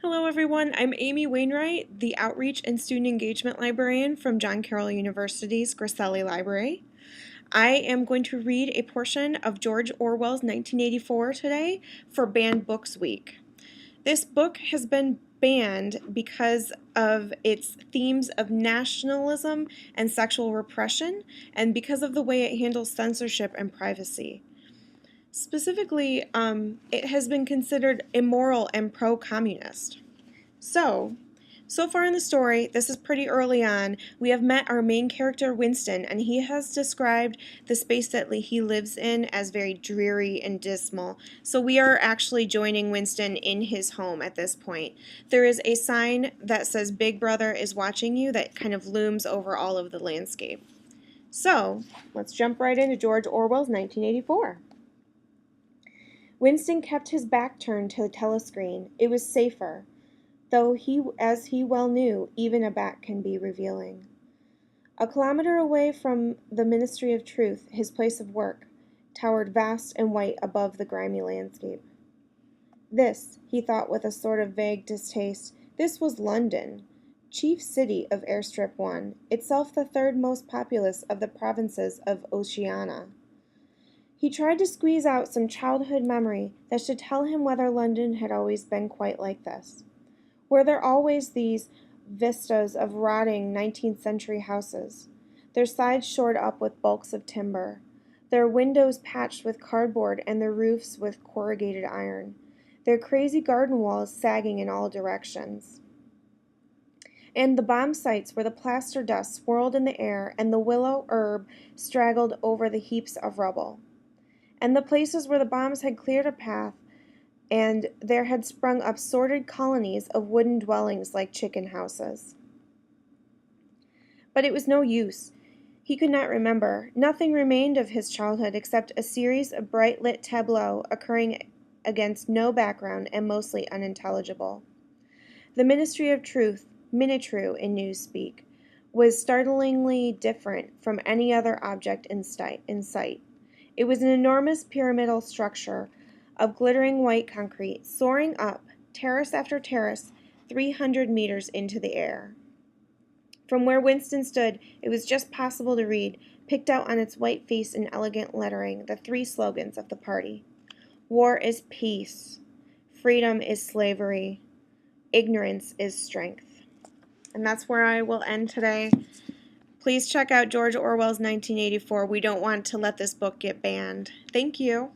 Hello everyone, I'm Amy Wainwright, the Outreach and Student Engagement Librarian from John Carroll University's Grasselli Library. I am going to read a portion of George Orwell's 1984 today for Banned Books Week. This book has been banned because of its themes of nationalism and sexual repression, and because of the way it handles censorship and privacy. Specifically, it has been considered immoral and pro-communist. So far in the story, this is pretty early on, we have met our main character Winston, and he has described the space that he lives in as very dreary and dismal. So we are actually joining Winston in his home at this point. There is a sign that says Big Brother is watching you that kind of looms over all of the landscape. So let's jump right into George Orwell's 1984. Winston kept his back turned to the telescreen. It was safer, though as he well knew, even a back can be revealing. A kilometer away from the Ministry of Truth, his place of work, towered vast and white above the grimy landscape. This, he thought with a sort of vague distaste, this was London, chief city of Airstrip 1, itself the third most populous of the provinces of Oceania. He tried to squeeze out some childhood memory that should tell him whether London had always been quite like this. Were there always these vistas of rotting 19th century houses, their sides shored up with bulks of timber, their windows patched with cardboard and their roofs with corrugated iron, their crazy garden walls sagging in all directions? And the bomb sites where the plaster dust swirled in the air and the willow herb straggled over the heaps of rubble, and the places where the bombs had cleared a path and there had sprung up sordid colonies of wooden dwellings like chicken houses. But it was no use. He could not remember. Nothing remained of his childhood except a series of bright-lit tableaux occurring against no background and mostly unintelligible. The Ministry of Truth, Minitru in newspeak, was startlingly different from any other object in sight. It was an enormous pyramidal structure of glittering white concrete, soaring up, terrace after terrace, 300 meters into the air. From where Winston stood, it was just possible to read, picked out on its white face in elegant lettering, the three slogans of the party. War is peace. Freedom is slavery. Ignorance is strength. And that's where I will end today. Please check out George Orwell's 1984. We don't want to let this book get banned. Thank you.